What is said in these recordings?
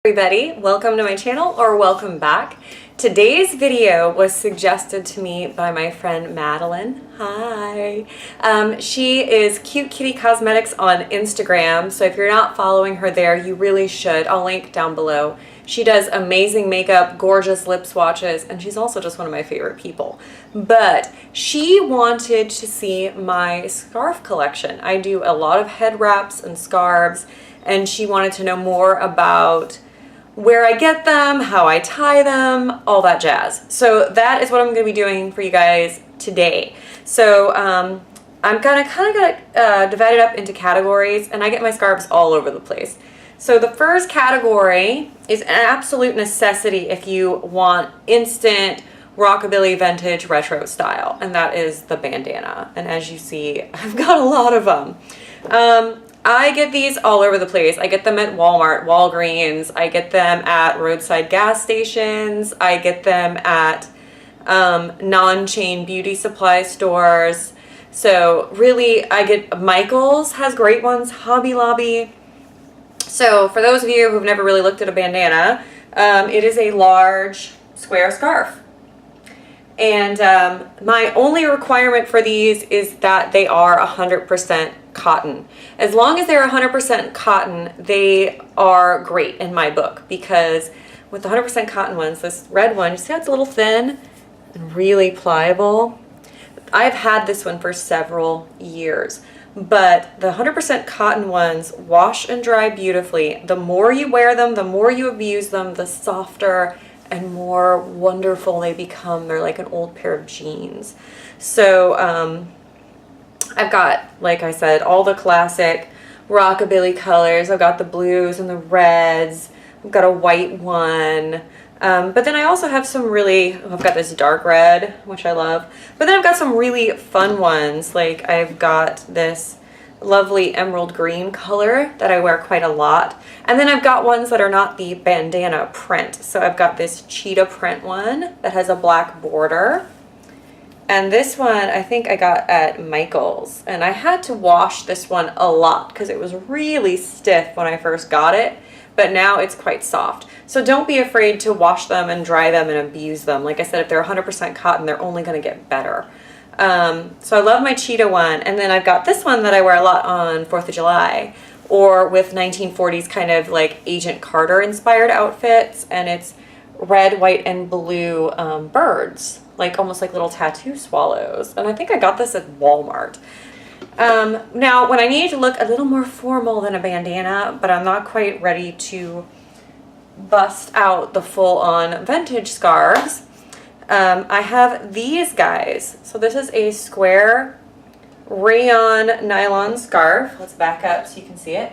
Everybody, welcome to my channel, or welcome back. Today's video was suggested to me by my friend Madeline. Hi. She is Cute Kitty Cosmetics on Instagram, so if you're not following her there, you really should. I'll link down below. She does amazing makeup, gorgeous lip swatches, and she's also just one of my favorite people. But she wanted to see my scarf collection. I do a lot of head wraps and scarves, and she wanted to know more about where I get them, how I tie them, all that jazz. So that is what I'm gonna be doing for you guys today. So I'm gonna kind of divide it up into categories, and I get my scarves all over the place. So the first category is an absolute necessity if you want instant rockabilly vintage retro style, and that is the bandana. And as you see, I've got a lot of them. I get these all over the place. I get them at Walmart, Walgreens. I get them at roadside gas stations. I get them at non-chain beauty supply stores. So really, I get Michael's has great ones, Hobby Lobby. So for those of you who've never really looked at a bandana, it is a large square scarf. And my only requirement for these is that they are 100% cotton. As long as they're 100% cotton, they are great in my book, because with the 100% cotton ones, this red one, you see how it's a little thin and really pliable? I've had this one for several years, but the 100% cotton ones wash and dry beautifully. The more you wear them, the more you abuse them, the softer and more wonderful they become. They're like an old pair of jeans. So I've got, like I said, all the classic rockabilly colors. I've got the blues and the reds. I've got a white one. But then I also have some really, I've got this dark red, which I love. But then I've got some really fun ones. Like I've got this lovely emerald green color that I wear quite a lot. And then I've got ones that are not the bandana print. So I've got this cheetah print one that has a black border. And this one I think I got at Michael's. And I had to wash this one a lot because it was really stiff when I first got it. But now it's quite soft. So don't be afraid to wash them and dry them and abuse them. Like I said, if they're 100% cotton, they're only going to get better. So I love my cheetah one. And then I've got this one that I wear a lot on 4th of July, or with 1940s kind of like Agent Carter inspired outfits. And it's red, white, and blue birds, like almost like little tattoo swallows. And I think I got this at Walmart. Now, when I need to look a little more formal than a bandana, but I'm not quite ready to bust out the full-on vintage scarves, I have these guys. So this is a square rayon nylon scarf. Let's back up so you can see it.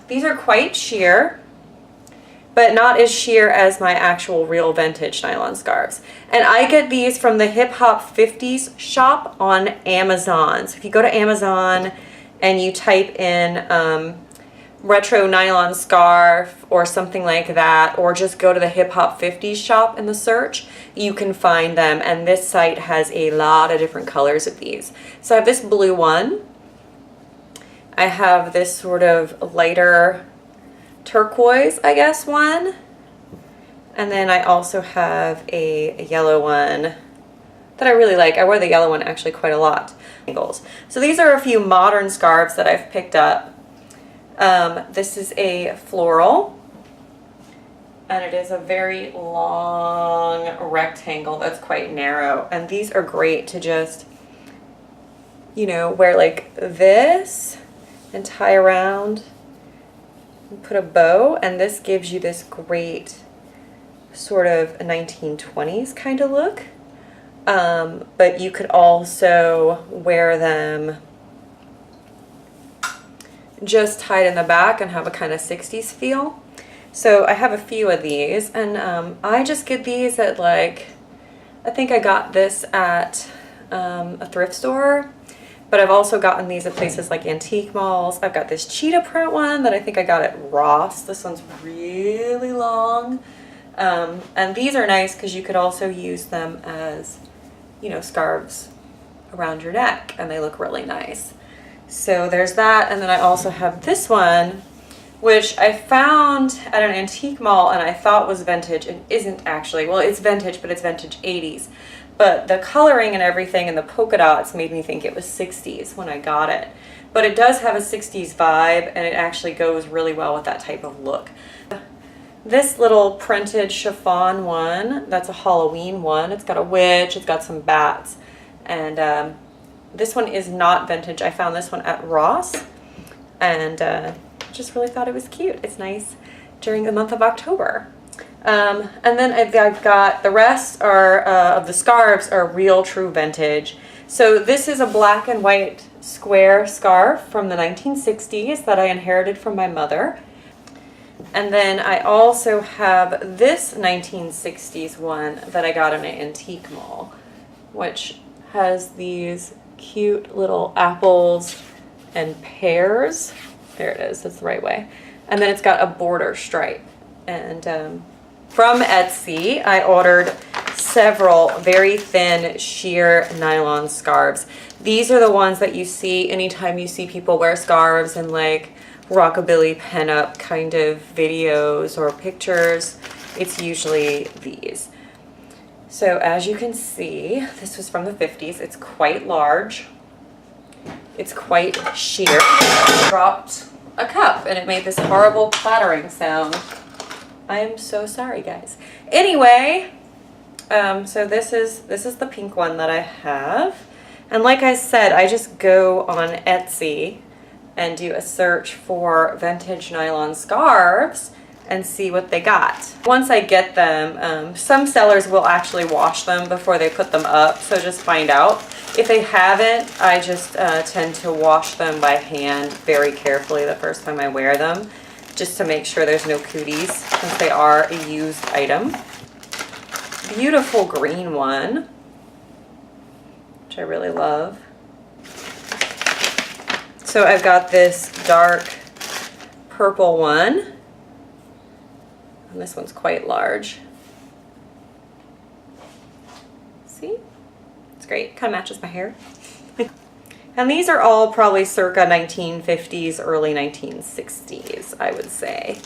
These are quite sheer, but not as sheer as my actual real vintage nylon scarves. And I get these from the Hip Hop 50s shop on Amazon. So if you go to Amazon and you type in retro nylon scarf or something like that, or just go to the Hip Hop 50s shop in the search, you can find them. And this site has a lot of different colors of these. So I have this blue one. I have this sort of lighter turquoise, I guess, one. And then I also have a yellow one that I really like. I wear the yellow one actually quite a lot. So these are a few modern scarves that I've picked up. This is a floral, and it is a very long rectangle that's quite narrow. And these are great to just, you know, wear like this and tie around and put a bow, and this gives you this great sort of 1920s kind of look. But you could also wear them just tied in the back and have a kind of 60s feel. So I have a few of these, and I just get these at, like, I think I got this at a thrift store, but I've also gotten these at places like antique malls. I've got this cheetah print one that I think I got at Ross. This one's really long. And these are nice because you could also use them as, you know, scarves around your neck, and they look really nice. So there's that. And then I also have this one, which I found at an antique mall and I thought was vintage and isn't actually. Well, it's vintage, but it's vintage 80s. But the coloring and everything and the polka dots made me think it was 60s when I got it. But it does have a 60s vibe, and it actually goes really well with that type of look. This little printed chiffon one, that's a Halloween one. It's got a witch, it's got some bats. And this one is not vintage. I found this one at Ross, and just really thought it was cute. It's nice during the month of October. And then I've got the rest are of the scarves are real true vintage. So this is a black and white square scarf from the 1960s that I inherited from my mother. And then I also have this 1960s one that I got in an antique mall, which has these cute little apples and pears. There it is, that's the right way. And then it's got a border stripe. And from Etsy, I ordered several very thin sheer nylon scarves. These are the ones that you see anytime you see people wear scarves in like rockabilly pinup kind of videos or pictures. It's usually these. So as you can see, this was from the 50s. It's quite large. It's quite sheer. I dropped a cup and it made this horrible clattering sound. I am so sorry, guys. Anyway, so this is the pink one that I have. And like I said, I just go on Etsy and do a search for vintage nylon scarves and see what they got. Once I get them, some sellers will actually wash them before they put them up, so just find out. If they haven't, I just tend to wash them by hand very carefully the first time I wear them, just to make sure there's no cooties, since they are a used item. Beautiful green one, which I really love. So I've got this dark purple one, and this one's quite large. See? It's great, kind of matches my hair. And these are all probably circa 1950s, early 1960s, I would say.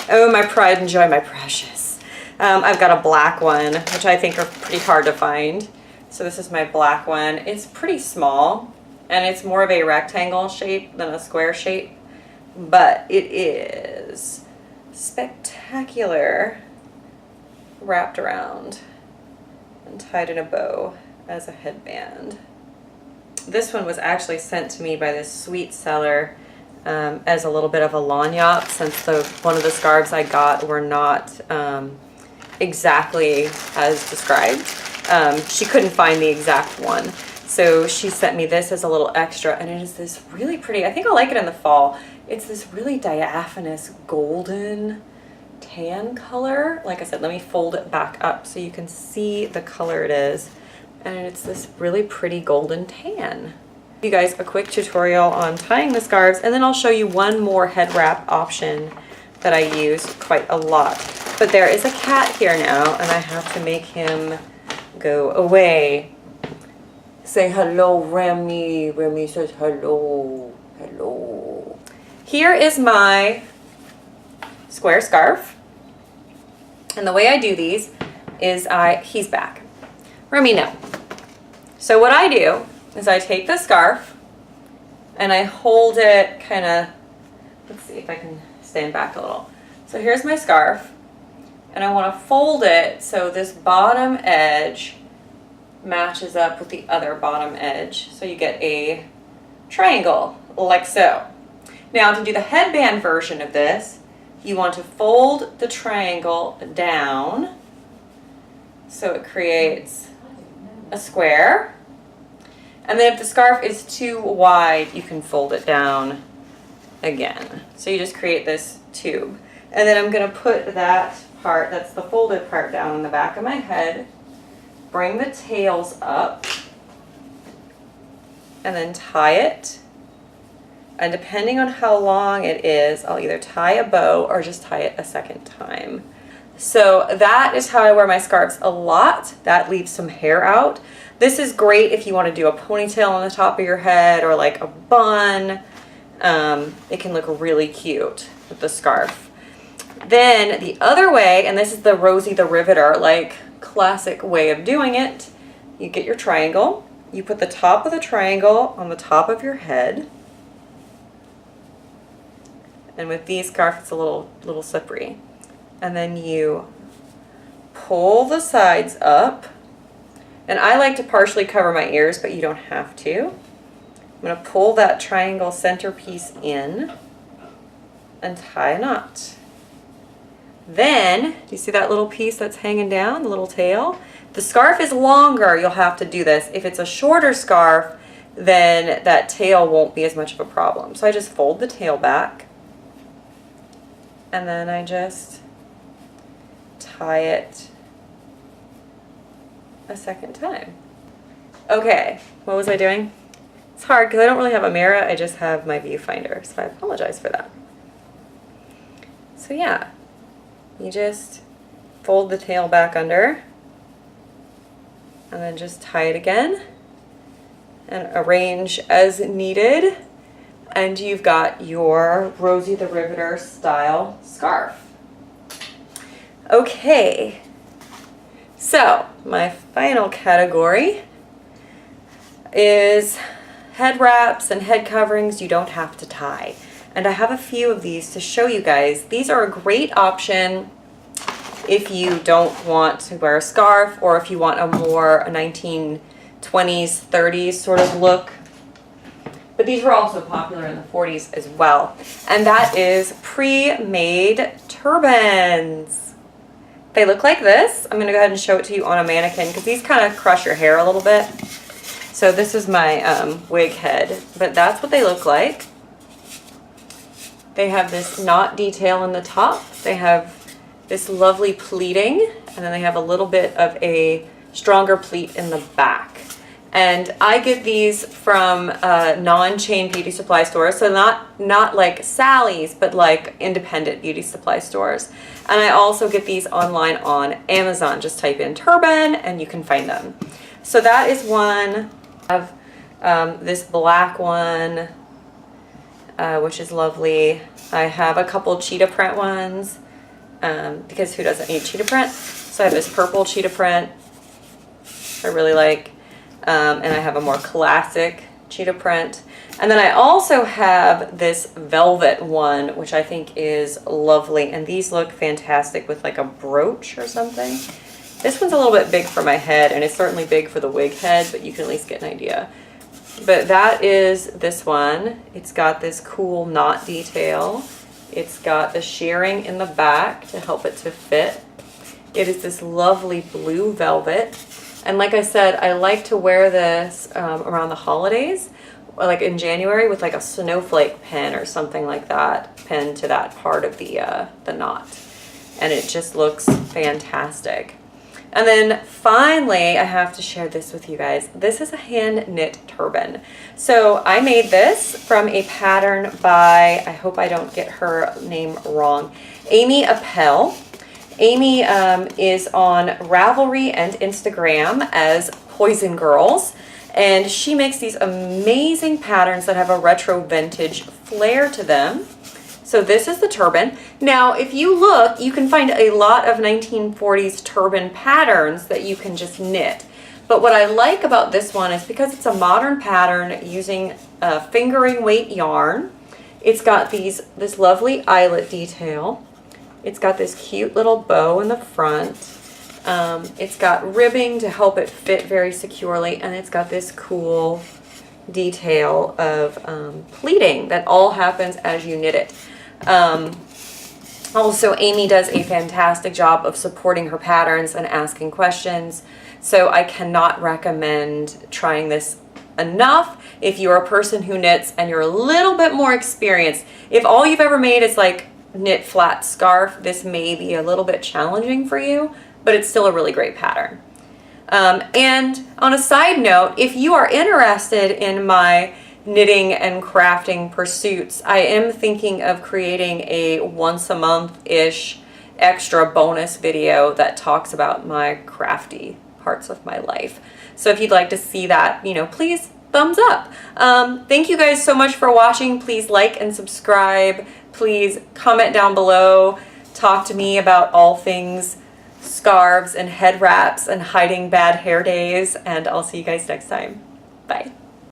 Oh, my pride and joy, my precious. I've got a black one, which I think are pretty hard to find. So this is my black one. It's pretty small, and it's more of a rectangle shape than a square shape, but it is spectacular wrapped around and tied in a bow as a headband. This one was actually sent to me by this sweet seller as a little bit of a lagniappe, since one of the scarves I got were not exactly as described. She couldn't find the exact one, so she sent me this as a little extra, and it is this really pretty, I think I'll like it in the fall. It's this really diaphanous golden tan color. Like I said, let me fold it back up so you can see the color it is. And it's this really pretty golden tan. You guys a quick tutorial on tying the scarves, and then I'll show you one more head wrap option that I use quite a lot. But there is a cat here now, and I have to make him go away. Say hello, Remy. Remy says hello. Hello. Here is my square scarf. And the way I do these is he's back. Remy, no. So what I do is I take the scarf and I hold it kind of, let's see if I can stand back a little. So here's my scarf, and I want to fold it so this bottom edge matches up with the other bottom edge, so you get a triangle like so. Now to do the headband version of this, you want to fold the triangle down so it creates a square, and then if the scarf is too wide, you can fold it down again. So you just create this tube, and then I'm going to put that part, that's the folded part, down on the back of my head, bring the tails up, and then tie it. And depending on how long it is, I'll either tie a bow or just tie it a second time. So that is how I wear my scarves a lot. That leaves some hair out. This is great if you want to do a ponytail on the top of your head or like a bun. It can look really cute. with the scarf. Then the other way, and this is the Rosie the Riveter, like classic way of doing it, you get your triangle, you put the top of the triangle on the top of your head, and with these scarf it's a little slippery, and then you pull the sides up, and I like to partially cover my ears, but you don't have to. I'm going to pull that triangle centerpiece in and tie a knot. Then, do you see that little piece that's hanging down, the little tail? If the scarf is longer, you'll have to do this. If it's a shorter scarf, then that tail won't be as much of a problem. So I just fold the tail back, and then I just tie it a second time. Okay, what was I doing? It's hard because I don't really have a mirror, I just have my viewfinder, so I apologize for that. So yeah, you just fold the tail back under and then just tie it again and arrange as needed, and you've got your Rosie the Riveter style scarf. Okay, so my final category is head wraps and head coverings you don't have to tie. And I have a few of these to show you guys. These are a great option if you don't want to wear a scarf, or if you want a more 1920s, 30s sort of look. But these were also popular in the 40s as well. And that is pre-made turbans. They look like this. I'm gonna go ahead and show it to you on a mannequin because these kind of crush your hair a little bit. So this is my wig head, but that's what they look like. They have this knot detail in the top. They have this lovely pleating, and then they have a little bit of a stronger pleat in the back. And I get these from non-chain beauty supply stores, so not like Sally's, but like independent beauty supply stores. And I also get these online on Amazon. Just type in turban and you can find them. So that is one. I have this black one, which is lovely. I have a couple cheetah print ones, because who doesn't need cheetah print? So I have this purple cheetah print I really like, and I have a more classic cheetah print. And then I also have this velvet one, which I think is lovely, and these look fantastic with like a brooch or something. This one's a little bit big for my head, and it's certainly big for the wig head, but you can at least get an idea. But that is this one. It's got this cool knot detail. It's got the shearing in the back to help it to fit. It is this lovely blue velvet. And like I said, I like to wear this around the holidays, like in January, with like a snowflake pin or something like that, pinned to that part of the knot. And it just looks fantastic. And then finally, I have to share this with you guys. This is a hand knit turban. So I made this from a pattern by, I hope I don't get her name wrong, Amy Appel. Amy is on Ravelry and Instagram as Poison Girls, and she makes these amazing patterns that have a retro vintage flair to them. So this is the turban. Now, if you look, you can find a lot of 1940s turban patterns that you can just knit. But what I like about this one is because it's a modern pattern using fingering weight yarn, it's got this lovely eyelet detail. It's got this cute little bow in the front. It's got ribbing to help it fit very securely, and it's got this cool detail of pleating that all happens as you knit it. Also, Amy does a fantastic job of supporting her patterns and asking questions, so I cannot recommend trying this enough if you're a person who knits and you're a little bit more experienced. If all you've ever made is like knit flat scarf, this may be a little bit challenging for you, but it's still a really great pattern. And on a side note, if you are interested in my knitting and crafting pursuits, I am thinking of creating a once a month-ish extra bonus video that talks about my crafty parts of my life. So if you'd like to see that, please thumbs up. Thank you guys so much for watching. Please like and subscribe. Please comment down below. Talk to me about all things scarves and head wraps and hiding bad hair days. And I'll see you guys next time. Bye.